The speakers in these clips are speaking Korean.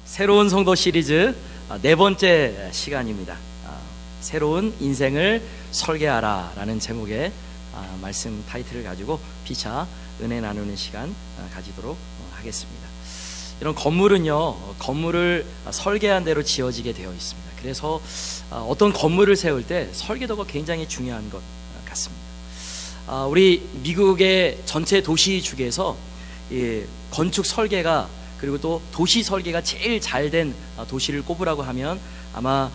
새로운 성도 시리즈 네 번째 시간입니다. 새로운 인생을 설계하라 라는 제목의 말씀 타이틀을 가지고 피차 은혜 나누는 시간 가지도록 하겠습니다. 이런 건물을 설계한 대로 지어지게 되어 있습니다. 그래서 어떤 건물을 세울 때 설계도가 굉장히 중요한 것 같습니다. 우리 미국의 전체 도시 중에서 건축 설계가 그리고 또 도시 설계가 제일 잘 된 도시를 꼽으라고 하면 아마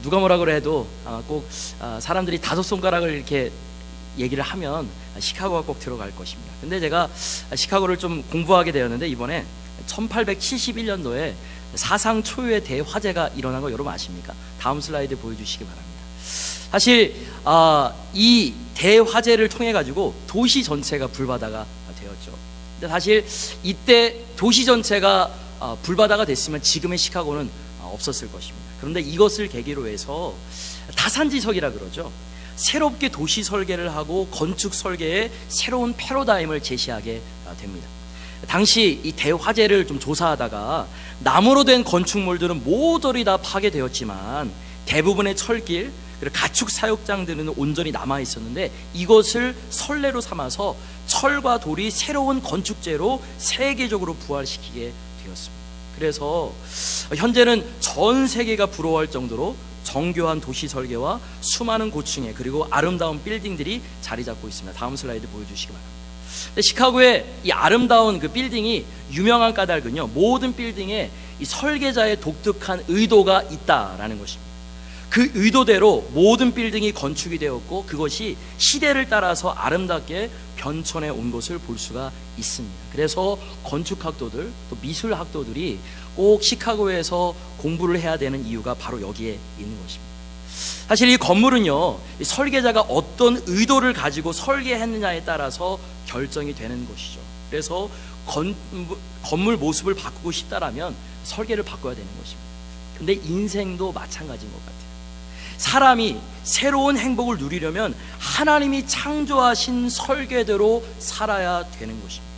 누가 뭐라 그래도 꼭 사람들이 다섯 손가락을 이렇게 얘기를 하면 시카고가 꼭 들어갈 것입니다. 근데 제가 시카고를 좀 공부하게 되었는데 이번에 1871년도에 사상 초유의 대화재가 일어난 거 여러분 아십니까? 다음 슬라이드 보여주시기 바랍니다. 사실 이 대화재를 통해 가지고 도시 전체가 불바다가 되었죠. 근데 사실 이때 도시 전체가 불바다가 됐으면 지금의 시카고는 없었을 것입니다. 그런데 이것을 계기로 해서 타산지석이라 그러죠. 새롭게 도시 설계를 하고 건축 설계의 새로운 패러다임을 제시하게 됩니다. 당시 이 대화재를 좀 조사하다가 나무로 된 건축물들은 모조리 다 파괴되었지만 대부분의 철길 그리고 가축 사육장들은 온전히 남아 있었는데 이것을 선례로 삼아서 철과 돌이 새로운 건축재로 세계적으로 부활시키게 되었습니다. 그래서 현재는 전 세계가 부러워할 정도로 정교한 도시 설계와 수많은 고층에 그리고 아름다운 빌딩들이 자리 잡고 있습니다. 다음 슬라이드 보여주시기 바랍니다. 시카고의 이 아름다운 그 빌딩이 유명한 까닭은요, 모든 빌딩에 이 설계자의 독특한 의도가 있다라는 것입니다. 그 의도대로 모든 빌딩이 건축이 되었고 그것이 시대를 따라서 아름답게 변천해 온 것을 볼 수가 있습니다. 그래서 건축학도들 또 미술학도들이 꼭 시카고에서 공부를 해야 되는 이유가 바로 여기에 있는 것입니다. 사실 이 건물은요, 이 설계자가 어떤 의도를 가지고 설계했느냐에 따라서 결정이 되는 것이죠. 그래서 건물 모습을 바꾸고 싶다라면 설계를 바꿔야 되는 것입니다. 근데 인생도 마찬가지인 것 같아요. 사람이 새로운 행복을 누리려면 하나님이 창조하신 설계대로 살아야 되는 것입니다.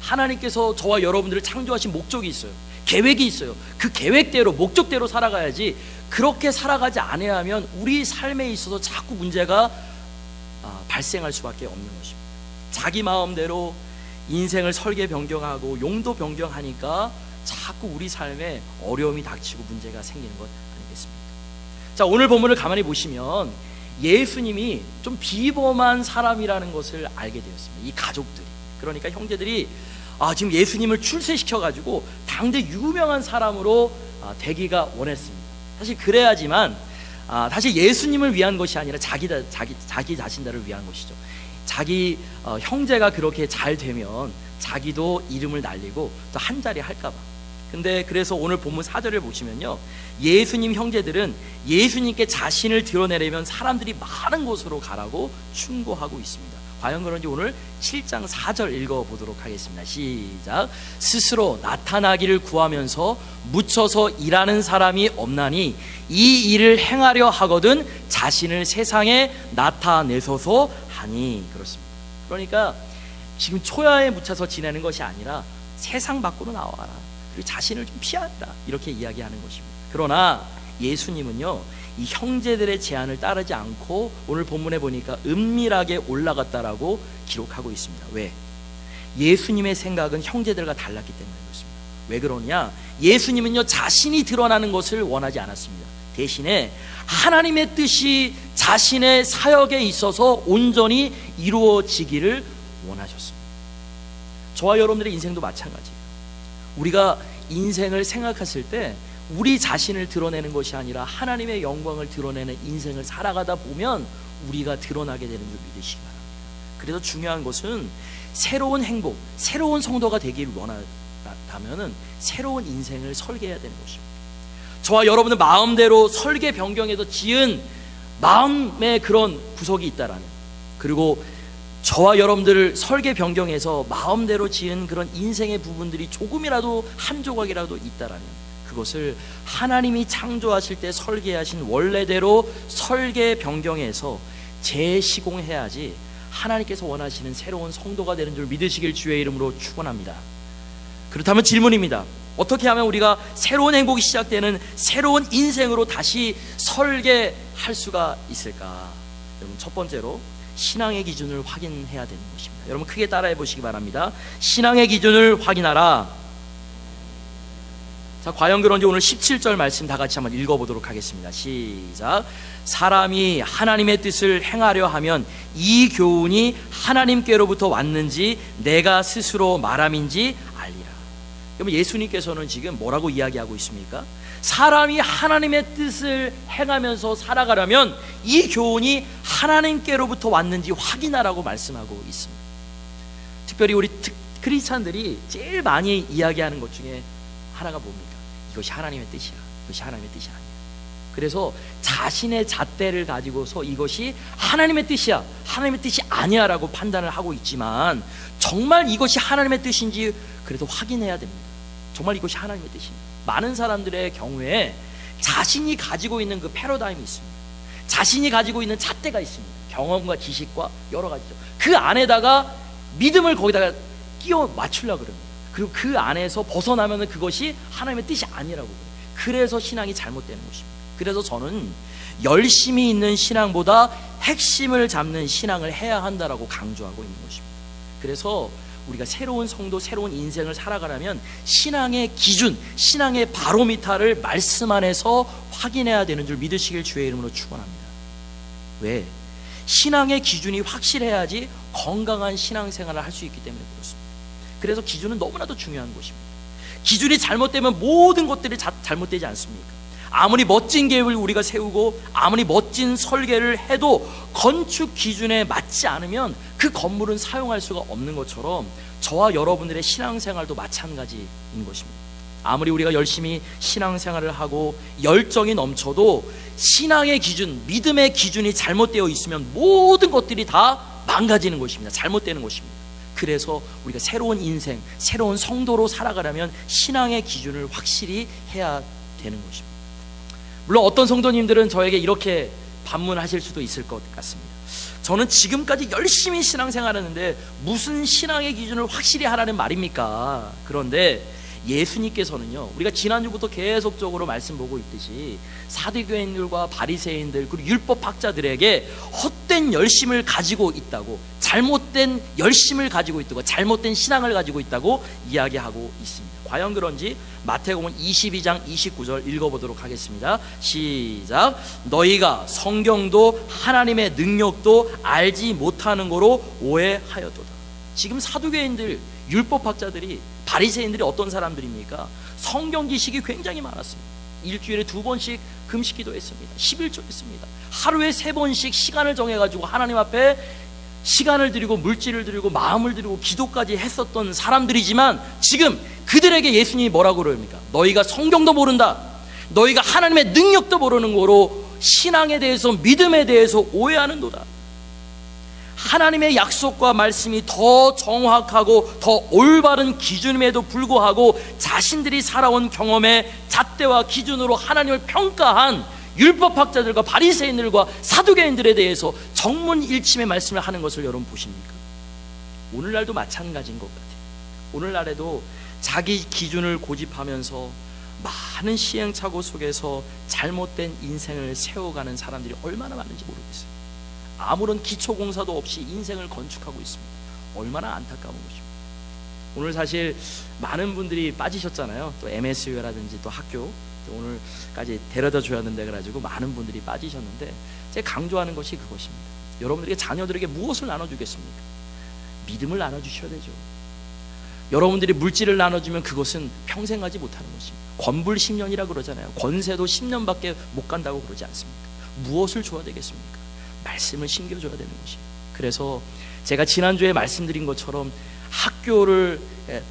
하나님께서 저와 여러분들을 창조하신 목적이 있어요. 계획이 있어요. 그 계획대로 목적대로 살아가야지 그렇게 살아가지 않아야 하면 우리 삶에 있어서 자꾸 문제가 발생할 수밖에 없는 것입니다. 자기 마음대로 인생을 설계 변경하고 용도 변경하니까 자꾸 우리 삶에 어려움이 닥치고 문제가 생기는 것 아니겠습니까? 자, 오늘 본문을 가만히 보시면 예수님이 좀 비범한 사람이라는 것을 알게 되었습니다. 이 가족들이, 그러니까 형제들이 지금 예수님을 출세시켜가지고 당대 유명한 사람으로 되기가 원했습니다. 사실 그래야지만 사실 예수님을 위한 것이 아니라 자기 자신들을 위한 것이죠. 자기 형제가 그렇게 잘 되면 자기도 이름을 날리고 또 한 자리 할까봐. 근데 그래서 오늘 본문 4절을 보시면요, 예수님 형제들은 예수님께 자신을 드러내려면 사람들이 많은 곳으로 가라고 충고하고 있습니다. 과연 그런지 오늘 7장 4절 읽어보도록 하겠습니다. 시작. 스스로 나타나기를 구하면서 묻혀서 일하는 사람이 없나니 이 일을 행하려 하거든 자신을 세상에 나타내소서 하니. 그렇습니다. 그러니까 지금 초야에 묻혀서 지내는 것이 아니라 세상 밖으로 나와라, 그리고 자신을 좀 피하라, 이렇게 이야기하는 것입니다. 그러나 예수님은요, 이 형제들의 제안을 따르지 않고 오늘 본문에 보니까 은밀하게 올라갔다라고 기록하고 있습니다. 왜? 예수님의 생각은 형제들과 달랐기 때문에 그렇습니다. 왜 그러냐? 예수님은요, 자신이 드러나는 것을 원하지 않았습니다. 대신에 하나님의 뜻이 자신의 사역에 있어서 온전히 이루어지기를 원하셨습니다. 저와 여러분들의 인생도 마찬가지예요. 우리가 인생을 생각했을 때 우리 자신을 드러내는 것이 아니라 하나님의 영광을 드러내는 인생을 살아가다 보면 우리가 드러나게 되는 줄 믿으시기 바랍니다. 그래서 중요한 것은 새로운 행복, 새로운 성도가 되기를 원한다면 새로운 인생을 설계해야 되는 것입니다. 저와 여러분은 마음대로 설계 변경해서 지은 마음의 그런 구석이 있다라면, 그리고 저와 여러분들을 설계 변경해서 마음대로 지은 그런 인생의 부분들이 조금이라도 한 조각이라도 있다라면 그것을 하나님이 창조하실 때 설계하신 원래대로 설계 변경해서 재시공해야지 하나님께서 원하시는 새로운 성도가 되는 줄 믿으시길 주의 이름으로 축원합니다. 그렇다면 질문입니다. 어떻게 하면 우리가 새로운 행복이 시작되는 새로운 인생으로 다시 설계할 수가 있을까? 여러분, 첫 번째로 신앙의 기준을 확인해야 되는 것입니다. 여러분, 크게 따라해 보시기 바랍니다. 신앙의 기준을 확인하라. 자, 과연 그런지 오늘 17절 말씀 다 같이 한번 읽어보도록 하겠습니다. 시작. 사람이 하나님의 뜻을 행하려 하면 이 교훈이 하나님께로부터 왔는지 내가 스스로 말함인지 알리라. 그러면 예수님께서는 지금 뭐라고 이야기하고 있습니까? 사람이 하나님의 뜻을 행하면서 살아가려면 이 교훈이 하나님께로부터 왔는지 확인하라고 말씀하고 있습니다. 특별히 우리 크리스찬들이 제일 많이 이야기하는 것 중에 하나가 뭡니까? 이것이 하나님의 뜻이야. 이것이 하나님의 뜻이 아니야. 그래서 자신의 잣대를 가지고서 이것이 하나님의 뜻이야, 하나님의 뜻이 아니야 라고 판단을 하고 있지만, 정말 이것이 하나님의 뜻인지 그래도 확인해야 됩니다. 정말 이것이 하나님의 뜻입니다. 많은 사람들의 경우에 자신이 가지고 있는 그 패러다임이 있습니다. 자신이 가지고 있는 잣대가 있습니다. 경험과 지식과 여러 가지죠. 그 안에다가 믿음을 거기다가 끼워 맞추려고 그럽니다. 그리고 그 안에서 벗어나면 그것이 하나님의 뜻이 아니라고 그래요. 그래서 신앙이 잘못되는 것입니다. 그래서 저는 열심히 있는 신앙보다 핵심을 잡는 신앙을 해야 한다라고 강조하고 있는 것입니다. 그래서 우리가 새로운 성도, 새로운 인생을 살아가려면 신앙의 기준, 신앙의 바로미터를 말씀 안에서 확인해야 되는 줄 믿으시길 주의 이름으로 축원합니다. 왜? 신앙의 기준이 확실해야지 건강한 신앙생활을 할 수 있기 때문에 그렇습니다. 그래서 기준은 너무나도 중요한 것입니다. 기준이 잘못되면 모든 것들이 잘못되지 않습니까? 아무리 멋진 계획을 우리가 세우고 아무리 멋진 설계를 해도 건축 기준에 맞지 않으면 그 건물은 사용할 수가 없는 것처럼 저와 여러분들의 신앙생활도 마찬가지인 것입니다. 아무리 우리가 열심히 신앙생활을 하고 열정이 넘쳐도 신앙의 기준, 믿음의 기준이 잘못되어 있으면 모든 것들이 다 망가지는 것입니다. 잘못되는 것입니다. 그래서 우리가 새로운 인생, 새로운 성도로 살아가려면 신앙의 기준을 확실히 해야 되는 것입니다. 물론 어떤 성도님들은 저에게 이렇게 반문하실 수도 있을 것 같습니다. 저는 지금까지 열심히 신앙생활하는데 무슨 신앙의 기준을 확실히 하라는 말입니까? 그런데 예수님께서는요, 우리가 지난주부터 계속적으로 말씀 보고 있듯이 사두개인들과 바리새인들 그리고 율법학자들에게 헛된 열심을 가지고 있다고, 잘못된 열심을 가지고 있다고, 잘못된 신앙을 가지고 있다고 이야기하고 있습니다. 과연 그런지 마태복음 22장 29절 읽어보도록 하겠습니다. 시작. 너희가 성경도 하나님의 능력도 알지 못하는 거로 오해하였도다. 지금 사두개인들, 율법학자들이, 바리새인들이 어떤 사람들입니까? 성경 지식이 굉장히 많았습니다. 일주일에 2번씩 금식기도 했습니다. 11조 했습니다. 하루에 3번씩 시간을 정해가지고 하나님 앞에 시간을 드리고 물질을 드리고 마음을 드리고 기도까지 했었던 사람들이지만 지금 그들에게 예수님이 뭐라고 그럽니까? 너희가 성경도 모른다, 너희가 하나님의 능력도 모르는 거로 신앙에 대해서, 믿음에 대해서 오해하는도다. 하나님의 약속과 말씀이 더 정확하고 더 올바른 기준임에도 불구하고 자신들이 살아온 경험의 잣대와 기준으로 하나님을 평가한 율법학자들과 바리새인들과 사두개인들에 대해서 정문일침의 말씀을 하는 것을 여러분 보십니까? 오늘날도 마찬가지인 것 같아요. 오늘날에도 자기 기준을 고집하면서 많은 시행착오 속에서 잘못된 인생을 세워가는 사람들이 얼마나 많은지 모르겠어요. 아무런 기초공사도 없이 인생을 건축하고 있습니다. 얼마나 안타까운 것입니다. 오늘 사실 많은 분들이 빠지셨잖아요. 또 MSU라든지 또 학교, 또 오늘까지 데려다 줘야 된다 그래가지고 많은 분들이 빠지셨는데, 제가 강조하는 것이 그것입니다. 여러분들에게, 자녀들에게 무엇을 나눠주겠습니까? 믿음을 나눠주셔야 되죠. 여러분들이 물질을 나눠주면 그것은 평생 가지 못하는 것입니다. 권불 10년이라 그러잖아요. 권세도 10년밖에 못 간다고 그러지 않습니까? 무엇을 줘야 되겠습니까? 말씀을 심겨줘야 되는 것이에요. 그래서 제가 지난주에 말씀드린 것처럼 학교를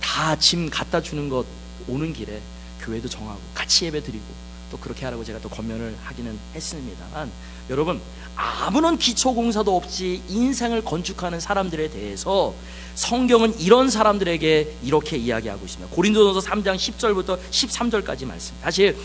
다 짐 갖다 주는 것, 오는 길에 교회도 정하고 같이 예배 드리고 또 그렇게 하라고 제가 또 권면을 하기는 했습니다만, 여러분, 아무런 기초공사도 없이 인생을 건축하는 사람들에 대해서 성경은 이런 사람들에게 이렇게 이야기하고 있습니다. 고린도전서 3장 10절부터 13절까지 말씀. 사실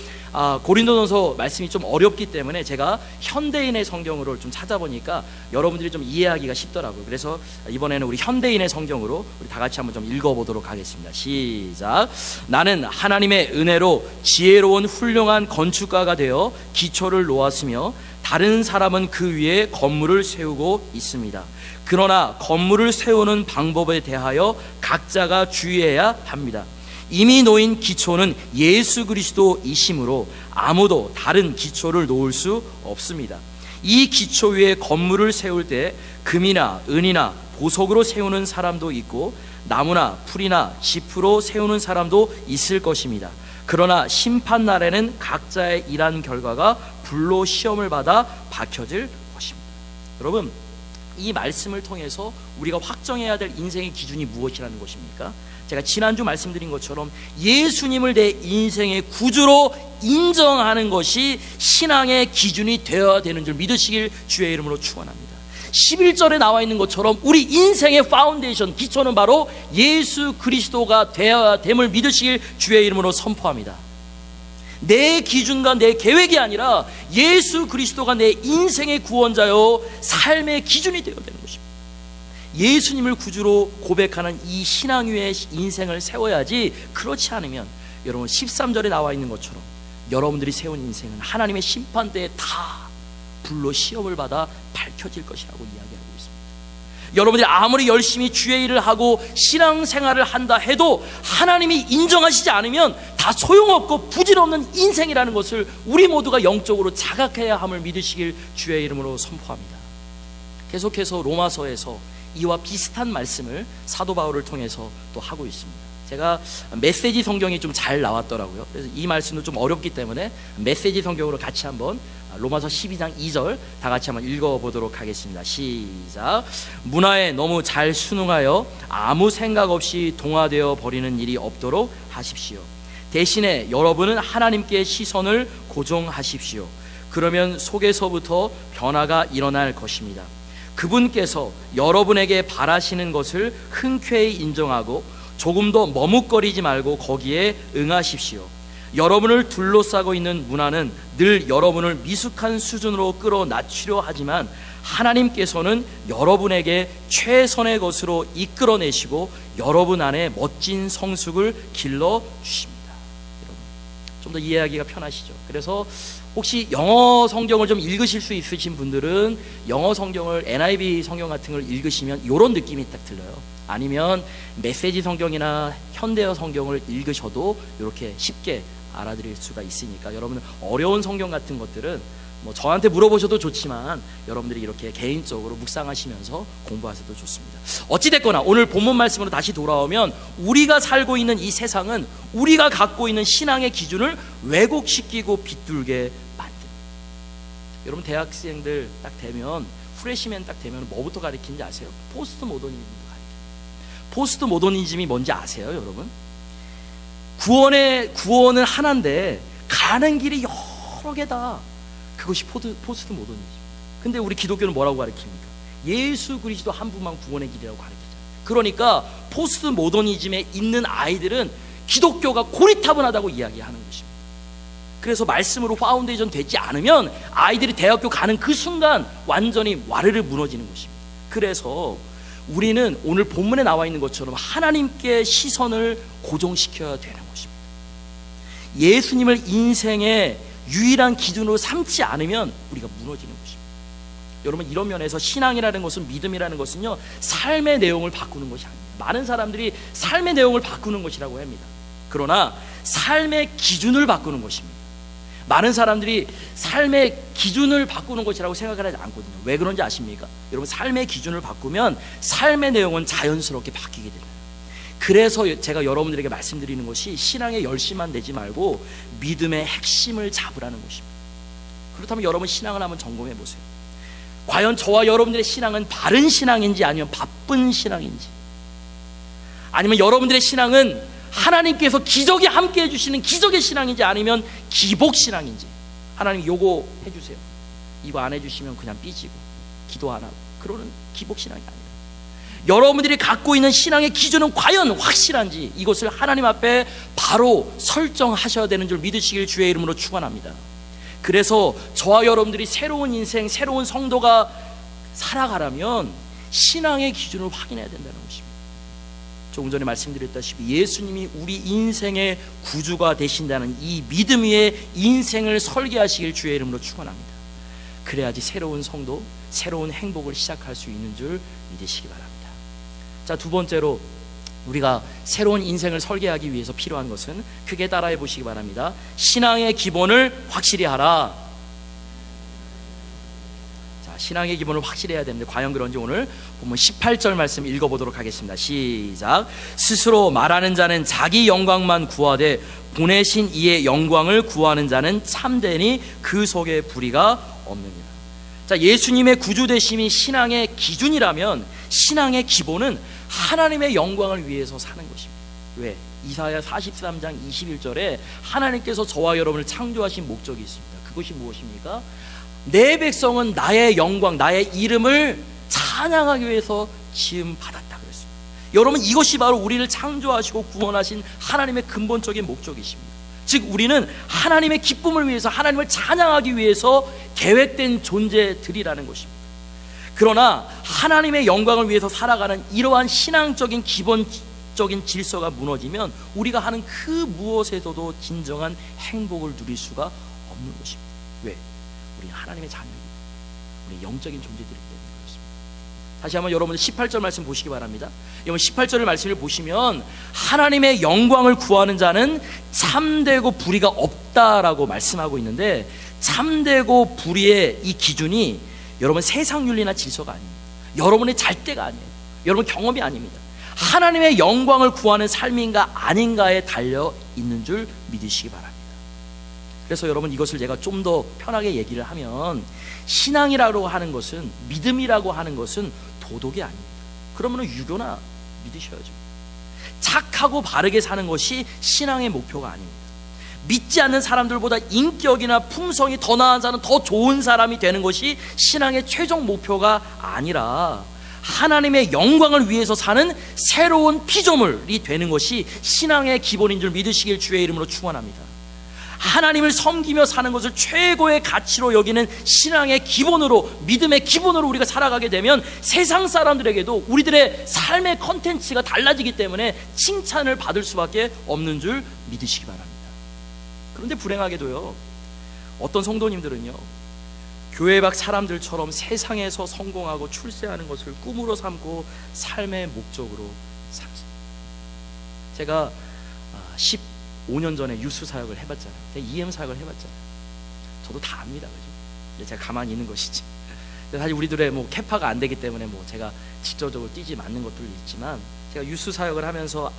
고린도전서 말씀이 좀 어렵기 때문에 제가 현대인의 성경으로 좀 찾아보니까 여러분들이 좀 이해하기가 쉽더라고요. 그래서 이번에는 우리 현대인의 성경으로 우리 다 같이 한번 좀 읽어보도록 하겠습니다. 시작. 나는 하나님의 은혜로 지혜로운 훌륭한 건축가가 되어 기초를 놓았으며 다른 사람은 그 위에 건물을 세우고 있습니다. 그러나 건물을 세우는 방법에 대하여 각자가 주의해야 합니다. 이미 놓인 기초는 예수 그리스도이시므로 아무도 다른 기초를 놓을 수 없습니다. 이 기초 위에 건물을 세울 때 금이나 은이나 보석으로 세우는 사람도 있고 나무나 풀이나 짚으로 세우는 사람도 있을 것입니다. 그러나 심판 날에는 각자의 일한 결과가 불로 시험을 받아 밝혀질 것입니다. 여러분, 이 말씀을 통해서 우리가 확정해야 될 인생의 기준이 무엇이라는 것입니까? 제가 지난주 말씀드린 것처럼 예수님을 내 인생의 구주로 인정하는 것이 신앙의 기준이 되어야 되는 줄 믿으시길 주의 이름으로 축원합니다. 11절에 나와 있는 것처럼 우리 인생의 파운데이션, 기초는 바로 예수 그리스도가 되어야 됨을 믿으시길 주의 이름으로 선포합니다. 내 기준과 내 계획이 아니라 예수 그리스도가 내 인생의 구원자요 삶의 기준이 되어야 되는 것입니다. 예수님을 구주로 고백하는 이 신앙 위에 인생을 세워야지, 그렇지 않으면 여러분 13절에 나와 있는 것처럼 여러분들이 세운 인생은 하나님의 심판대에 다 불로 시험을 받아 밝혀질 것이라고 이야기하고 있습니다. 여러분들이 아무리 열심히 주의 일을 하고 신앙생활을 한다 해도 하나님이 인정하시지 않으면 다 소용없고 부질없는 인생이라는 것을 우리 모두가 영적으로 자각해야 함을 믿으시길 주의 이름으로 선포합니다. 계속해서 로마서에서 이와 비슷한 말씀을 사도 바울을 통해서 또 하고 있습니다. 제가 메시지 성경이 좀 잘 나왔더라고요. 그래서 이 말씀도 좀 어렵기 때문에 메시지 성경으로 같이 한번 로마서 12장 2절 다 같이 한번 읽어보도록 하겠습니다. 시작. 문화에 너무 잘 순응하여 아무 생각 없이 동화되어 버리는 일이 없도록 하십시오. 대신에 여러분은 하나님께 시선을 고정하십시오. 그러면 속에서부터 변화가 일어날 것입니다. 그분께서 여러분에게 바라시는 것을 흔쾌히 인정하고 조금 더 머뭇거리지 말고 거기에 응하십시오. 여러분을 둘러싸고 있는 문화는 늘 여러분을 미숙한 수준으로 끌어낮추려 하지만 하나님께서는 여러분에게 최선의 것으로 이끌어내시고 여러분 안에 멋진 성숙을 길러주십니다. 좀 더 이해하기가 편하시죠? 그래서 혹시 영어 성경을 좀 읽으실 수 있으신 분들은 영어 성경을 NIV 성경 같은 걸 읽으시면 이런 느낌이 딱 들려요. 아니면 메시지 성경이나 현대어 성경을 읽으셔도 이렇게 쉽게 알아들을 수가 있으니까 여러분은 어려운 성경 같은 것들은 뭐 저한테 물어보셔도 좋지만 여러분들이 이렇게 개인적으로 묵상하시면서 공부하셔도 좋습니다. 어찌됐거나 오늘 본문 말씀으로 다시 돌아오면 우리가 살고 있는 이 세상은 우리가 갖고 있는 신앙의 기준을 왜곡시키고 비뚤게 만듭니다. 여러분 대학생들 딱 되면 프레시맨 딱 되면 뭐부터 가르치는지 아세요? 포스트 모더니즘부터 가르쳐요. 포스트 모더니즘이 뭔지 아세요, 여러분? 구원은 하나인데 가는 길이 여러 개다. 그것이 포스트 모더니즘. 근데 우리 기독교는 뭐라고 가르칩니까? 예수 그리스도 한 분만 구원의 길이라고 가르치잖아요. 그러니까 포스트 모더니즘에 있는 아이들은 기독교가 고리타분하다고 이야기하는 것입니다. 그래서 말씀으로 파운데이션 되지 않으면 아이들이 대학교 가는 그 순간 완전히 와르르 무너지는 것입니다. 그래서 우리는 오늘 본문에 나와 있는 것처럼 하나님께 시선을 고정시켜야 되는 것입니다. 예수님을 인생의 유일한 기준으로 삼지 않으면 우리가 무너지는 것입니다. 여러분 이런 면에서 신앙이라는 것은, 믿음이라는 것은요, 삶의 내용을 바꾸는 것이 아닙니다. 많은 사람들이 삶의 내용을 바꾸는 것이라고 합니다. 그러나 삶의 기준을 바꾸는 것입니다. 많은 사람들이 삶의 기준을 바꾸는 것이라고 생각을 하지 않거든요. 왜 그런지 아십니까? 여러분 삶의 기준을 바꾸면 삶의 내용은 자연스럽게 바뀌게 됩니다. 그래서 제가 여러분들에게 말씀드리는 것이 신앙의 열심만 내지 말고 믿음의 핵심을 잡으라는 것입니다. 그렇다면 여러분 신앙을 한번 점검해 보세요. 과연 저와 여러분들의 신앙은 바른 신앙인지 아니면 바쁜 신앙인지, 아니면 여러분들의 신앙은 하나님께서 기적에 함께 해주시는 기적의 신앙인지 아니면 기복 신앙인지 하나님 요거 해주세요. 이거 안 해주시면 그냥 삐지고 기도 안 하고 그러는 기복 신앙이 아니라 여러분들이 갖고 있는 신앙의 기준은 과연 확실한지 이것을 하나님 앞에 바로 설정하셔야 되는 줄 믿으시길 주의 이름으로 축원합니다. 그래서 저와 여러분들이 새로운 인생, 새로운 성도가 살아가려면 신앙의 기준을 확인해야 된다는 것입니다. 조금 전에 말씀드렸다시피 예수님이 우리 인생의 구주가 되신다는 이 믿음 위에 인생을 설계하시길 주의 이름으로 축원합니다. 그래야지 새로운 성도, 새로운 행복을 시작할 수 있는 줄 믿으시기 바랍니다. 자, 두 번째로 우리가 새로운 인생을 설계하기 위해서 필요한 것은 크게 따라해 보시기 바랍니다. 신앙의 기본을 확실히 하라. 자, 신앙의 기본을 확실히 해야 되는데 과연 그런지 오늘 본문 18절 말씀 읽어보도록 하겠습니다. 시작. 스스로 말하는 자는 자기 영광만 구하되 보내신 이의 영광을 구하는 자는 참되니 그 속에 불의가 없느니라. 자, 예수님의 구주되심이 신앙의 기준이라면 신앙의 기본은 하나님의 영광을 위해서 사는 것입니다. 왜? 이사야 43장 21절에 하나님께서 저와 여러분을 창조하신 목적이 있습니다. 그것이 무엇입니까? 내 백성은 나의 영광, 나의 이름을 찬양하기 위해서 지음 받았다 그랬습니다. 여러분, 이것이 바로 우리를 창조하시고 구원하신 하나님의 근본적인 목적이십니다. 즉 우리는 하나님의 기쁨을 위해서, 하나님을 찬양하기 위해서 계획된 존재들이라는 것입니다. 그러나 하나님의 영광을 위해서 살아가는 이러한 신앙적인 기본적인 질서가 무너지면 우리가 하는 그 무엇에서도 진정한 행복을 누릴 수가 없는 것입니다. 왜? 우리는 하나님의 자녀입니다. 우리 영적인 존재들이기 때문에 그렇습니다. 다시 한번 여러분 18절 말씀 보시기 바랍니다. 여러분 18절 말씀을 보시면 하나님의 영광을 구하는 자는 참되고 불의가 없다라고 말씀하고 있는데, 참되고 불의의 이 기준이 여러분 세상 윤리나 질서가 아닙니다. 여러분의 잣대가 아니에요. 여러분 경험이 아닙니다. 하나님의 영광을 구하는 삶인가 아닌가에 달려 있는 줄 믿으시기 바랍니다. 그래서 여러분 이것을 제가 좀 더 편하게 얘기를 하면, 신앙이라고 하는 것은, 믿음이라고 하는 것은 도덕이 아닙니다. 그러면 유교나 믿으셔야죠. 착하고 바르게 사는 것이 신앙의 목표가 아닙니다. 믿지 않는 사람들보다 인격이나 품성이 더 나은 사람, 더 좋은 사람이 되는 것이 신앙의 최종 목표가 아니라 하나님의 영광을 위해서 사는 새로운 피조물이 되는 것이 신앙의 기본인 줄 믿으시길 주의 이름으로 축원합니다. 하나님을 섬기며 사는 것을 최고의 가치로 여기는 신앙의 기본으로, 믿음의 기본으로 우리가 살아가게 되면 세상 사람들에게도 우리들의 삶의 컨텐츠가 달라지기 때문에 칭찬을 받을 수밖에 없는 줄 믿으시기 바랍니다. 그런데 불행하게도요, 어떤 성도님들은요, 교회 밖 사람들처럼 세상에서 성공하고 출세하는 것을 꿈으로 삼고 삶의 목적으로 삼습니다. 제가 15년 전에 유수 사역을 해봤잖아요. EM 사역을 해봤잖아요. 저도 다 압니다, 그죠? 제가 가만히 있는 것이지. 사실 우리들의 뭐 캐파가 안 되기 때문에 뭐 제가 직접적으로 뛰지 않는 것들도 있지만, 제가 유수 사역을 하면서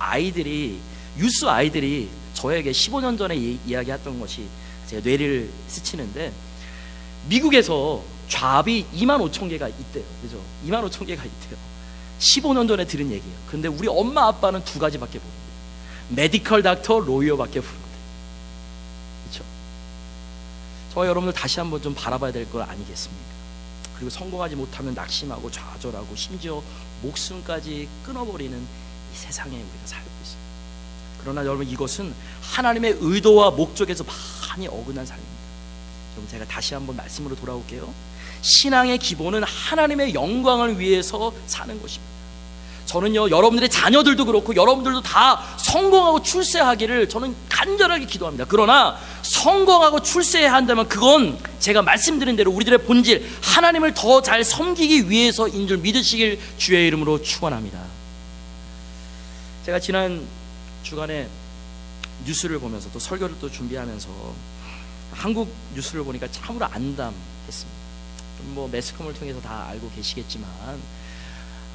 유수 아이들이 저에게 15년 전에 이야기했던 것이, 제가 뇌를 스치는데 미국에서 잡이 25,000개가 있대요. 그죠? 25,000개가 있대요. 15년 전에 들은 얘기예요. 근데 우리 엄마 아빠는 두 가지밖에 모른대요. 메디컬 닥터, 로이어밖에 모른대요. 그렇죠? 저와 여러분들 다시 한번 좀 바라봐야 될 거 아니겠습니까? 그리고 성공하지 못하면 낙심하고 좌절하고 심지어 목숨까지 끊어버리는 이 세상에 우리가 살고 있습니다. 그러나 여러분, 이것은 하나님의 의도와 목적에서 많이 어긋난 삶입니다. 그럼 제가 다시 한번 말씀으로 돌아올게요. 신앙의 기본은 하나님의 영광을 위해서 사는 것입니다. 저는요, 여러분들의 자녀들도 그렇고 여러분들도 다 성공하고 출세하기를 저는 간절하게 기도합니다. 그러나 성공하고 출세해야 한다면 그건 제가 말씀드린 대로 우리들의 본질, 하나님을 더 잘 섬기기 위해서인 줄 믿으시길 주의 이름으로 축원합니다. 제가 지난 주간에 뉴스를 보면서 또 설교를 또 준비하면서 한국 뉴스를 보니까 참으로 안담했습니다. 뭐 매스컴을 통해서 다 알고 계시겠지만,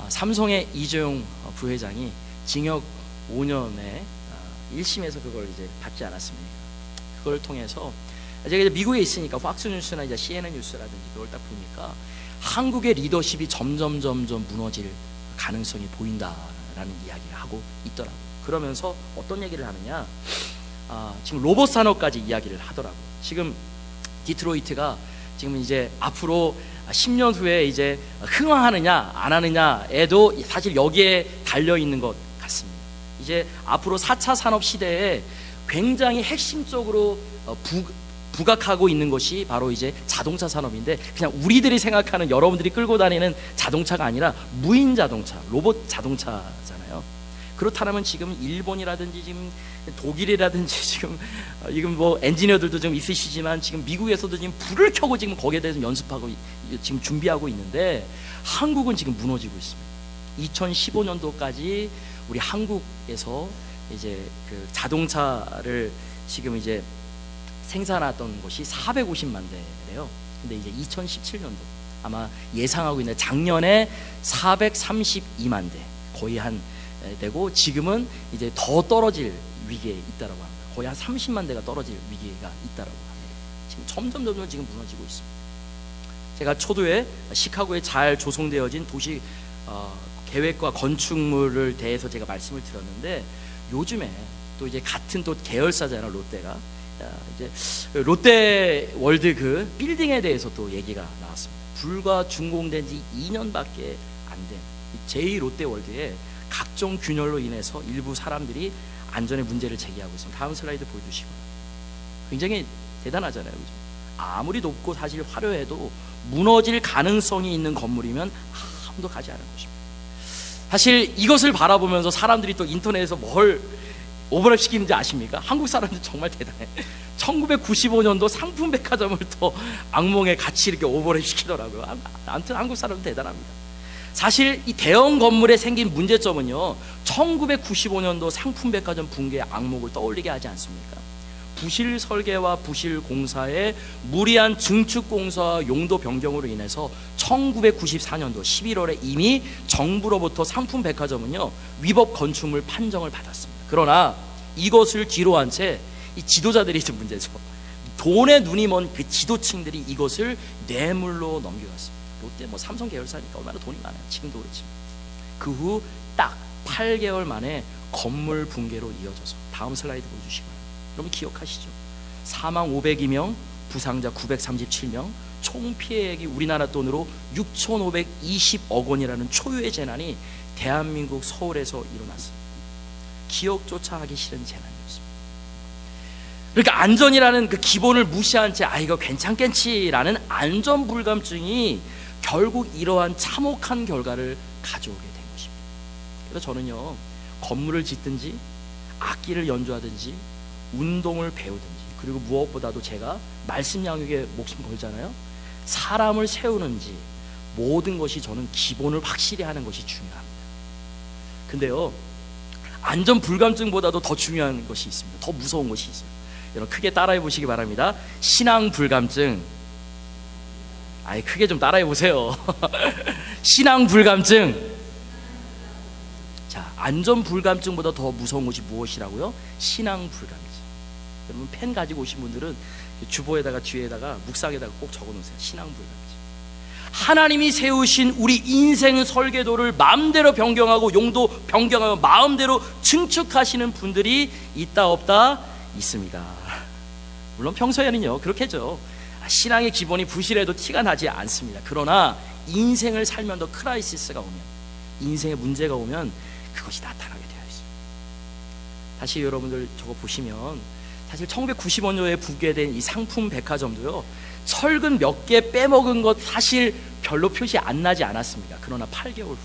삼성의 이재용 부회장이 징역 5년에 1심에서 그걸 이제 받지 않았습니까? 그걸 통해서 제가 이제 미국에 있으니까 팍스뉴스나 이제 CNN 뉴스라든지 그걸 딱 보니까 한국의 리더십이 점점 무너질 가능성이 보인다라는 이야기를 하고 있더라고요. 그러면서 어떤 얘기를 하느냐, 지금 로봇 산업까지 이야기를 하더라고요. 지금 디트로이트가 지금 이제 앞으로 10년 후에 이제 흥황하느냐 안 하느냐에도 사실 여기에 달려 있는 것 같습니다. 이제 앞으로 4차 산업 시대에 굉장히 핵심적으로 부각하고 있는 것이 바로 이제 자동차 산업인데, 그냥 우리들이 생각하는 여러분들이 끌고 다니는 자동차가 아니라 무인 자동차, 로봇 자동차잖아요. 그렇다면 지금 일본이라든지 지금 독일이라든지 지금 뭐 엔지니어들도 좀 있으시지만 지금 미국에서도 지금 불을 켜고 지금 거기에 대해서 연습하고 지금 준비하고 있는데, 한국은 지금 무너지고 있습니다. 2015년도까지 우리 한국에서 이제 그 자동차를 지금 이제 생산했던 것이 450만 대래요. 근데 이제 2017년도 아마 예상하고 있는 작년에 432만 대 거의 한 되고, 지금은 이제 더 떨어질 위기에 있다라고 합니다. 거의 한 30만 대가 떨어질 위기가 있다라고 합니다. 지금 점점 지금 무너지고 있습니다. 제가 초두에 시카고에 잘 조성되어진 도시 계획과 건축물을 대해서 제가 말씀을 드렸는데, 요즘에 또 이제 같은 또 계열사잖아요, 롯데가. 이제 롯데 월드 그 빌딩에 대해서 또 얘기가 나왔습니다. 불과 준공된 지 2년밖에 안 된 제2 롯데 월드에 각종 균열로 인해서 일부 사람들이 안전에 문제를 제기하고 있습니다. 다음 슬라이드 보여주시고요. 굉장히 대단하잖아요, 그죠? 아무리 높고 사실 화려해도 무너질 가능성이 있는 건물이면 아무도 가지 않은 것입니다. 사실 이것을 바라보면서 사람들이 또 인터넷에서 뭘 오버랩 시키는지 아십니까? 한국 사람들 정말 대단해. 1995년도 상품백화점을 또 악몽에 같이 이렇게 오버랩 시키더라고요. 아무튼 한국 사람은 대단합니다. 사실 이 대형 건물에 생긴 문제점은요, 1995년도 상품백화점 붕괴의 악몽을 떠올리게 하지 않습니까? 부실 설계와 부실 공사의 무리한 증축 공사와 용도 변경으로 인해서 1994년도 11월에 이미 정부로부터 상품백화점은요 위법 건축물 판정을 받았습니다. 그러나 이것을 뒤로 한 채 이 지도자들이 좀 문제죠. 돈에 눈이 먼 그 지도층들이 이것을 뇌물로 넘겨갔습니다. 롯데 뭐 삼성 계열사니까 얼마나 돈이 많아요. 지금도 그렇지만. 그 후 딱 8개월 만에 건물 붕괴로 이어져서, 다음 슬라이드 보여주시고요. 여러분 기억하시죠? 사망 502명, 부상자 937명, 총 피해액이 우리나라 돈으로 6,520억 원이라는 초유의 재난이 대한민국 서울에서 일어났습니다. 기억조차 하기 싫은 재난이었습니다. 그러니까 안전이라는 그 기본을 무시한 채 이거 괜찮겠지라는 안전불감증이 결국 이러한 참혹한 결과를 가져오게 된 것입니다. 그래서 저는요, 건물을 짓든지 악기를 연주하든지 운동을 배우든지, 그리고 무엇보다도 제가 말씀 양육에 목숨 걸잖아요. 사람을 세우는지 모든 것이 저는 기본을 확실히 하는 것이 중요합니다. 근데요, 안전 불감증보다도 더 중요한 것이 있습니다. 더 무서운 것이 있어요. 여러분 크게 따라해 보시기 바랍니다. 신앙 불감증. 크게 좀 따라해 보세요. 신앙 불감증. 자, 안전 불감증보다 더 무서운 것이 무엇이라고요? 신앙 불감증. 여러분 펜 가지고 오신 분들은 주보에다가 뒤에다가 묵상에다가 꼭 적어놓으세요. 신앙 불감증. 하나님이 세우신 우리 인생 설계도를 마음대로 변경하고 용도 변경하고 마음대로 증축하시는 분들이 있다 없다? 있습니다. 물론 평소에는요 그렇겠죠. 신앙의 기본이 부실해도 티가 나지 않습니다. 그러나 인생을 살면, 더 크라이시스가 오면, 인생의 문제가 오면 그것이 나타나게 되어 있습니다. 다시 여러분들 저거 보시면, 사실 1995년도에 붕괴된 이 상품 백화점도요, 철근 몇 개 빼먹은 것 사실 별로 표시 안 나지 않았습니다. 그러나 8개월 후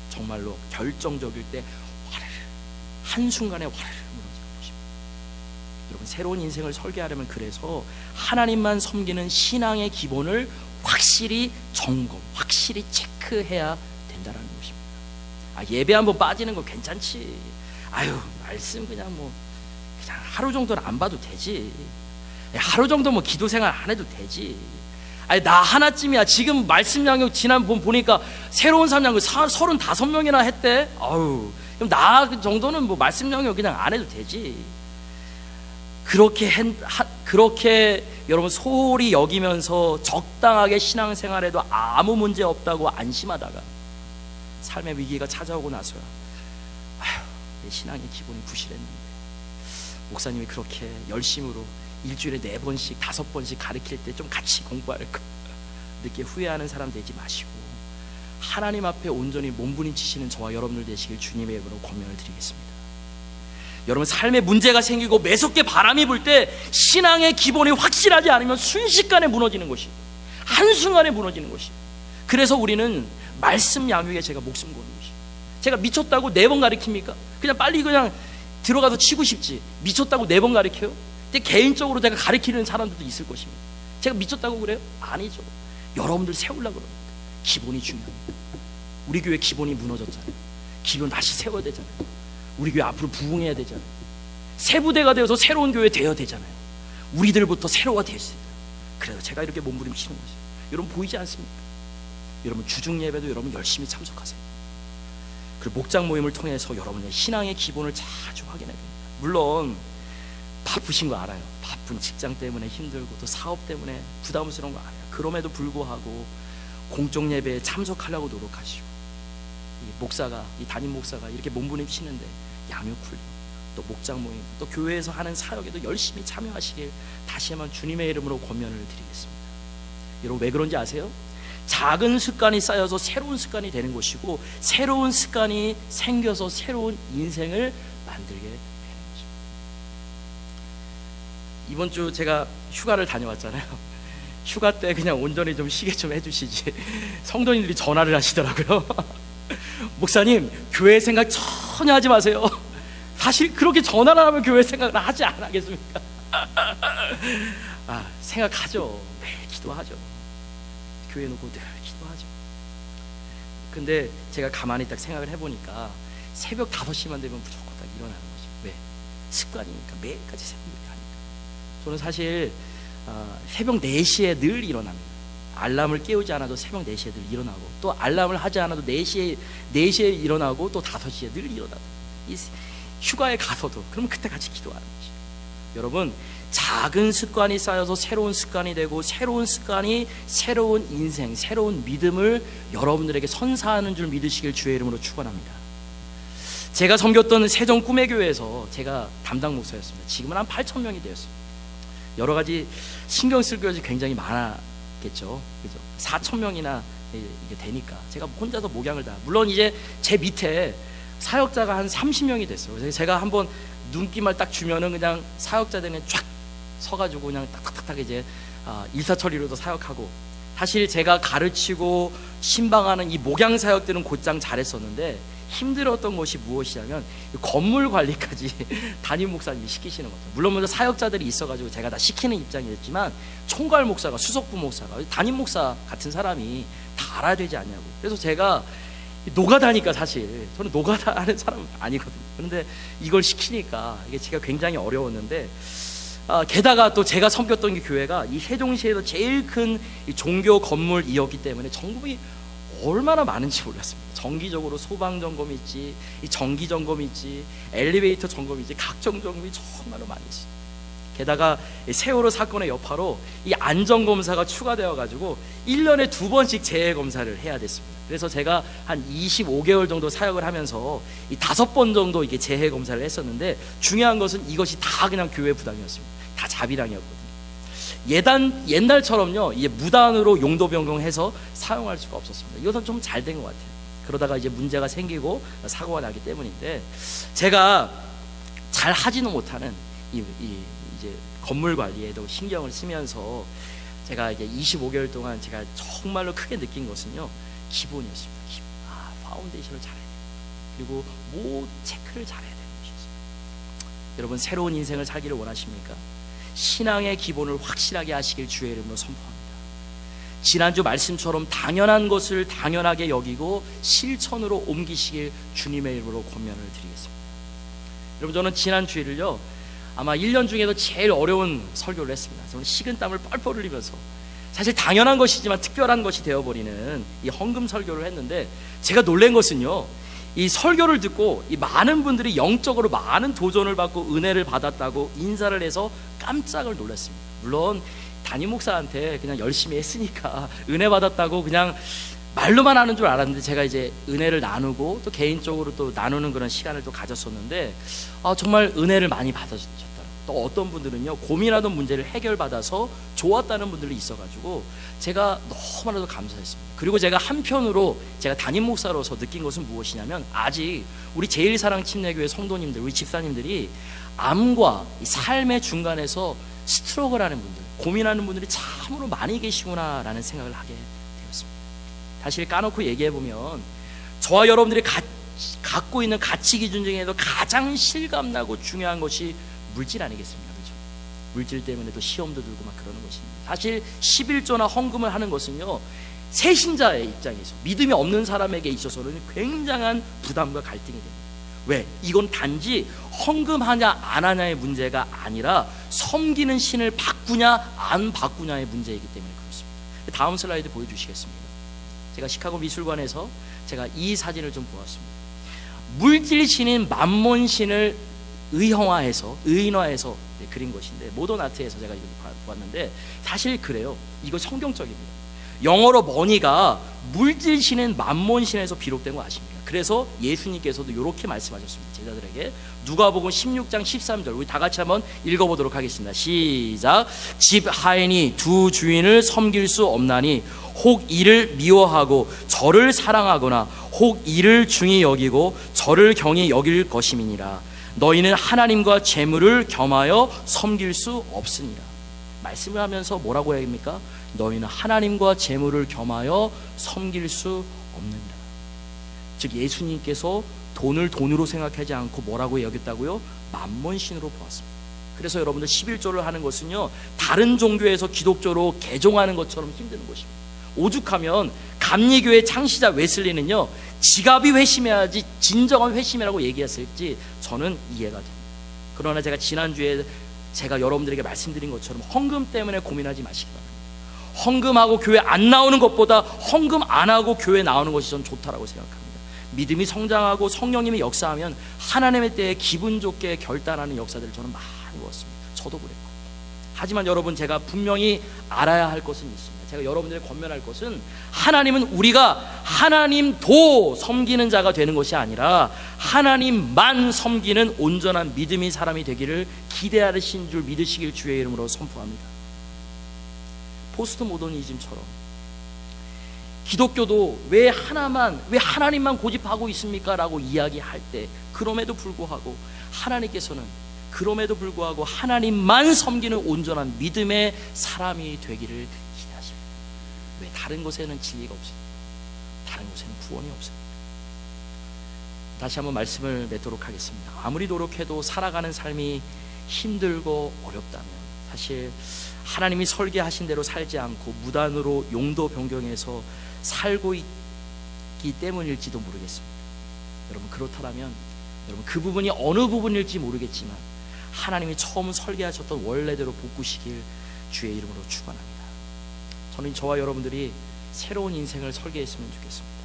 정말로 결정적일 때 와르르, 한순간에 와르르 무너지는 것입니다. 여러분 새로운 인생을 설계하려면 그래서 하나님만 섬기는 신앙의 기본을 확실히 점검, 확실히 체크해야 된다는 것입니다. 예배 한번 빠지는 거 괜찮지. 말씀 그냥 하루 정도는 안 봐도 되지. 하루 정도 기도 생활 안 해도 되지. 나 하나쯤이야. 지금 말씀 양육 지난번 보니까 새로운 삶 양육 35명이나 했대. 그럼 나 정도는 말씀 양육 그냥 안 해도 되지. 그렇게 여러분 소홀히 여기면서 적당하게 신앙생활해도 아무 문제 없다고 안심하다가 삶의 위기가 찾아오고 나서야 내 신앙의 기본이 부실했는데 목사님이 그렇게 열심으로 일주일에 4번씩 5번씩 가르칠 때 좀 같이 공부할 거 늦게 후회하는 사람 되지 마시고 하나님 앞에 온전히 몸부림치시는 저와 여러분들 되시길 주님의 이름으로 권면을 드리겠습니다. 여러분 삶에 문제가 생기고 매섭게 바람이 불 때 신앙의 기본이 확실하지 않으면 순식간에 무너지는 것이, 한순간에 무너지는 것이. 그래서 우리는 말씀 양육에 제가 목숨 거는 것이. 제가 미쳤다고 4번 가르칩니까? 그냥 빨리 그냥 들어가서 치고 싶지. 미쳤다고 4번 가르쳐요? 근데 개인적으로 제가 가르치는 사람들도 있을 것입니다. 제가 미쳤다고 그래요? 아니죠. 여러분들 세우려고 그럽니다. 기본이 중요합니다. 우리 교회 기본이 무너졌잖아요. 기본 다시 세워야 되잖아요. 우리 교회 앞으로 부흥해야 되잖아요. 새 부대가 되어서 새로운 교회 되어야 되잖아요. 우리들부터 새로워야 됐습니다. 그래서 제가 이렇게 몸부림치는 거죠. 여러분 보이지 않습니까? 여러분 주중 예배도 여러분 열심히 참석하세요. 그리고 목장 모임을 통해서 여러분의 신앙의 기본을 자주 확인해야 됩니다. 물론 바쁘신 거 알아요. 바쁜 직장 때문에 힘들고 또 사업 때문에 부담스러운 거 알아요. 그럼에도 불구하고 공적 예배에 참석하려고 노력하시고, 이 목사가, 이 담임 목사가 이렇게 몸부림치는데 양육 훈련, 또 목장 모임, 또 교회에서 하는 사역에도 열심히 참여하시길 다시 한번 주님의 이름으로 권면을 드리겠습니다. 여러분 왜 그런지 아세요? 작은 습관이 쌓여서 새로운 습관이 되는 것이고, 새로운 습관이 생겨서 새로운 인생을 만들게 되는 것입니다. 이번 주 제가 휴가를 다녀왔잖아요. 휴가 때 그냥 온전히 좀 쉬게 좀 해주시지. 성도님들이 전화를 하시더라고요. 목사님 교회 생각 전혀 하지 마세요. 사실 그렇게 전화를 하면 교회 생각을 하지 않겠습니까? 생각하죠. 매일 기도하죠. 교회 놓고 늘 기도하죠. 근데 제가 가만히 딱 생각을 해보니까 새벽 5시만 되면 무조건 딱 일어나는 거죠. 왜? 습관이니까. 매일까지 새벽에 하니까. 저는 사실 새벽 4시에 늘 일어납니다. 알람을 깨우지 않아도 새벽 4시에 늘 일어나고, 또 알람을 하지 않아도 4시에 일어나고, 또 5시에 늘 일어나고, 이 휴가에 가서도 그러면 그때 같이 기도하는 거죠. 여러분 작은 습관이 쌓여서 새로운 습관이 되고, 새로운 습관이 새로운 인생, 새로운 믿음을 여러분들에게 선사하는 줄 믿으시길 주의 이름으로 축원합니다. 제가 섬겼던 세종 꿈의 교회에서 제가 담당 목사였습니다. 지금은 한 8,000명이 되었습니다. 여러 가지 신경 쓸 것이 굉장히 많았겠죠. 그죠? 4,000명이나 이게 되니까 제가 혼자서 목양을 다. 물론 이제 제 밑에 사역자가 한 30명이 됐어요. 그래서 제가 한번 눈길만 딱 주면은 그냥 사역자들은 쫙 서가지고 그냥 딱딱딱 이제 일사천리로도 사역하고. 사실 제가 가르치고 신방하는 이 목양 사역들은 곧장 잘했었는데, 힘들었던 것이 무엇이냐면 건물 관리까지 담임 목사님이 시키시는 거죠. 물론 먼저 사역자들이 있어가지고 제가 다 시키는 입장이었지만, 총괄 목사가, 수석부 목사가, 담임 목사 같은 사람이 다 알아야 되지 않냐고. 그래서 제가 노가다니까, 사실 저는 노가다 하는 사람은 아니거든요. 그런데 이걸 시키니까 이게 제가 굉장히 어려웠는데, 게다가 또 제가 섬겼던 게 교회가 이 세종시에서 제일 큰 종교 건물이었기 때문에 점검이 얼마나 많은지 몰랐습니다. 정기적으로 소방 점검이 있지, 이 전기 점검이 있지, 엘리베이터 점검이 있지, 각종 점검이 정말로 많이 있어요. 게다가 세월호 사건의 여파로 이 안전검사가 추가되어 가지고 1년에 2번씩 재검사를 해야 됐습니다. 그래서 제가 한 25개월 정도 사역을 하면서 이 5번 정도 이게 재검사를 했었는데, 중요한 것은 이것이 다 그냥 교회 부담이었습니다. 다 자비량이었거든요. 옛날처럼요, 이제 무단으로 용도 변경해서 사용할 수가 없었습니다. 이것은 좀 잘 된 것 같아요. 그러다가 이제 문제가 생기고 사고가 나기 때문인데, 제가 잘 하지는 못하는 이제 건물 관리에도 신경을 쓰면서 제가 이제 25개월 동안 제가 정말로 크게 느낀 것은요, 기본이었습니다. 기본. 파운데이션을 잘해야 돼요. 그리고 모 체크를 잘해야 되는 것이었습니다. 여러분 새로운 인생을 살기를 원하십니까? 신앙의 기본을 확실하게 하시길 주의 이름으로 선포합니다. 지난주 말씀처럼 당연한 것을 당연하게 여기고 실천으로 옮기시길 주님의 이름으로 권면을 드리겠습니다. 여러분 저는 지난 주일을요, 아마 1년 중에도 제일 어려운 설교를 했습니다. 저는 식은땀을 뻘뻘 흘리면서, 사실 당연한 것이지만 특별한 것이 되어버리는 이 헌금 설교를 했는데, 제가 놀란 것은요, 이 설교를 듣고 이 많은 분들이 영적으로 많은 도전을 받고 은혜를 받았다고 인사를 해서 깜짝을 놀랐습니다. 물론 담임 목사한테 그냥 열심히 했으니까 은혜 받았다고 그냥 말로만 하는 줄 알았는데 제가 이제 은혜를 나누고 또 개인적으로 또 나누는 그런 시간을 또 가졌었는데 정말 은혜를 많이 받으셨더라고요. 또 어떤 분들은요, 고민하던 문제를 해결받아서 좋았다는 분들이 있어가지고 제가 너무나도 감사했습니다. 그리고 제가 한편으로 제가 담임 목사로서 느낀 것은 무엇이냐면, 아직 우리 제일사랑 침례교회 성도님들, 우리 집사님들이 암과 삶의 중간에서 스트러글 하는 분들, 고민하는 분들이 참으로 많이 계시구나라는 생각을 하게 되었습니다. 사실 까놓고 얘기해보면 저와 여러분들이 갖고 있는 가치 기준 중에도 가장 실감나고 중요한 것이 물질 아니겠습니까? 그렇죠? 물질 때문에도 시험도 들고 막 그러는 것입니다. 사실 11조나 헌금을 하는 것은요, 새신자의 입장에서, 믿음이 없는 사람에게 있어서는 굉장한 부담과 갈등이 됩니다. 왜? 이건 단지 헌금하냐 안 하냐의 문제가 아니라 섬기는 신을 바꾸냐 안 바꾸냐의 문제이기 때문에 그렇습니다. 다음 슬라이드 보여주시겠습니다. 제가 시카고 미술관에서 제가 이 사진을 좀 보았습니다. 물질 신인 맘몬 신을 의인화해서 그린 것인데, 모던 아트에서 제가 이거 보았는데 사실 그래요. 이거 성경적입니다. 영어로 머니가 물질 신인 맘몬 신에서 비롯된 거 아십니까? 그래서 예수님께서도 이렇게 말씀하셨습니다. 제자들에게 누가복음 16장 13절, 우리 다 같이 한번 읽어보도록 하겠습니다. 시작. 집 하인이 두 주인을 섬길 수 없나니 혹 이를 미워하고 저를 사랑하거나 혹 이를 중히 여기고 저를 경히 여길 것임이니라. 너희는 하나님과 재물을 겸하여 섬길 수 없으니라. 말씀을 하면서 뭐라고 해야 합니까? 너희는 하나님과 재물을 겸하여 섬길 수 없느니라. 즉 예수님께서 돈을 돈으로 생각하지 않고 뭐라고 여겼다고요? 맘몬신으로 보았습니다. 그래서 여러분들 11조를 하는 것은요, 다른 종교에서 기독교로 개종하는 것처럼 힘든 것입니다. 오죽하면 감리교회 창시자 웨슬리는요, 지갑이 회심해야지 진정한 회심이라고 얘기했을지 저는 이해가 됩니다. 그러나 제가 지난주에 제가 여러분들에게 말씀드린 것처럼 헌금 때문에 고민하지 마시기 바랍니다. 헌금하고 교회 안 나오는 것보다 헌금 안 하고 교회 나오는 것이 전 좋다라고 생각합니다. 믿음이 성장하고 성령님이 역사하면 하나님의 때에 기분 좋게 결단하는 역사들을 저는 많이 보았습니다. 저도 그랬고. 하지만 여러분, 제가 분명히 알아야 할 것은 있습니다. 제가 여러분들에게 권면할 것은, 하나님은 우리가 하나님도 섬기는 자가 되는 것이 아니라 하나님만 섬기는 온전한 믿음의 사람이 되기를 기대하신 줄 믿으시길 주의 이름으로 선포합니다. 포스트 모더니즘처럼 기독교도 왜 하나님만 고집하고 있습니까? 라고 이야기할 때, 그럼에도 불구하고 하나님만 섬기는 온전한 믿음의 사람이 되기를 기대하십니다. 왜? 다른 곳에는 진리가 없습니다. 다른 곳에는 구원이 없습니다. 다시 한번 말씀을 맺도록 하겠습니다. 아무리 노력해도 살아가는 삶이 힘들고 어렵다면, 사실 하나님이 설계하신 대로 살지 않고 무단으로 용도 변경해서 살고 있기 때문일지도 모르겠습니다. 여러분, 그렇다면 여러분, 그 부분이 어느 부분일지 모르겠지만 하나님이 처음 설계하셨던 원래대로 바꾸시길 주의 이름으로 축원합니다. 저는 저와 여러분들이 새로운 인생을 설계했으면 좋겠습니다.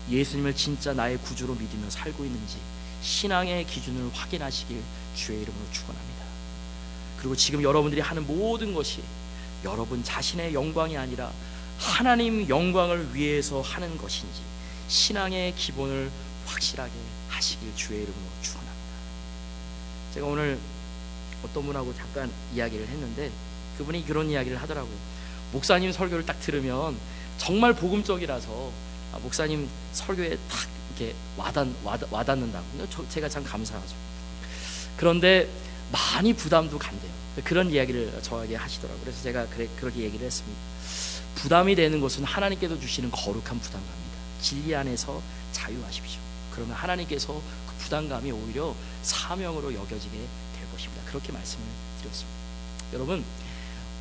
예수님을 진짜 나의 구주로 믿으며 살고 있는지 신앙의 기준을 확인하시길 주의 이름으로 축원합니다. 그리고 지금 여러분들이 하는 모든 것이 여러분 자신의 영광이 아니라 하나님 영광을 위해서 하는 것인지 신앙의 기본을 확실하게 하시길 주의 이름으로 축원합니다. 제가 오늘 어떤 분하고 잠깐 이야기를 했는데, 그분이 그런 이야기를 하더라고요. 목사님 설교를 딱 들으면 정말 복음적이라서 목사님 설교에 딱 이렇게 와닿는다고. 제가 참 감사하죠. 그런데 많이 부담도 간대요. 그런 이야기를 저에게 하시더라고요. 그래서 제가 그렇게 얘기를 했습니다. 부담이 되는 것은 하나님께서 주시는 거룩한 부담감입니다. 진리 안에서 자유하십시오. 그러면 하나님께서 그 부담감이 오히려 사명으로 여겨지게 될 것입니다. 그렇게 말씀을 드렸습니다. 여러분,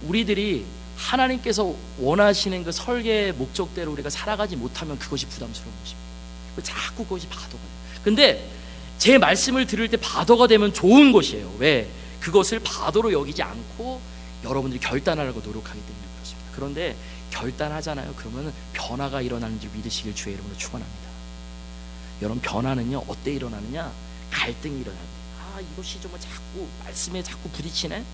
우리들이 하나님께서 원하시는 그 설계의 목적대로 우리가 살아가지 못하면 그것이 부담스러운 것입니다. 자꾸 그것이 바더가 돼요. 근데 제 말씀을 들을 때 바더가 되면 좋은 것이에요. 왜? 그것을 바더로 여기지 않고 여러분들이 결단하려고 노력하기 때문에 그렇습니다. 그런데 결단하잖아요. 그러면 변화가 일어나는 줄 믿으시길 주의 이름으로 축원합니다. 여러분, 변화는요 어때 일어나느냐? 갈등이 일어납니다. 이것이 좀 자꾸 말씀에 자꾸 부딪히네,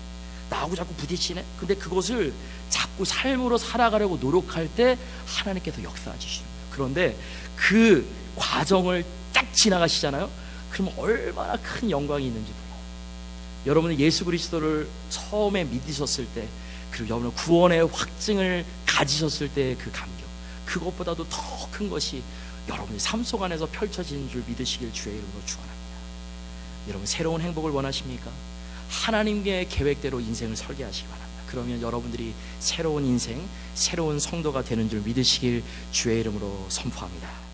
나하고 자꾸 부딪히네. 근데 그것을 자꾸 삶으로 살아가려고 노력할 때 하나님께서 역사하시는 거예요. 그런데 그 과정을 딱 지나가시잖아요. 그러면 얼마나 큰 영광이 있는지 몰라요. 여러분은 예수 그리스도를 처음에 믿으셨을 때, 그리고 여러분은 구원의 확증을 가지셨을 때 그 감격, 그것보다도 더 큰 것이 여러분의 삶 속 안에서 펼쳐지는 줄 믿으시길 주의 이름으로 축원합니다. 여러분, 새로운 행복을 원하십니까? 하나님의 계획대로 인생을 설계하시기 바랍니다. 그러면 여러분들이 새로운 인생, 새로운 성도가 되는 줄 믿으시길 주의 이름으로 선포합니다.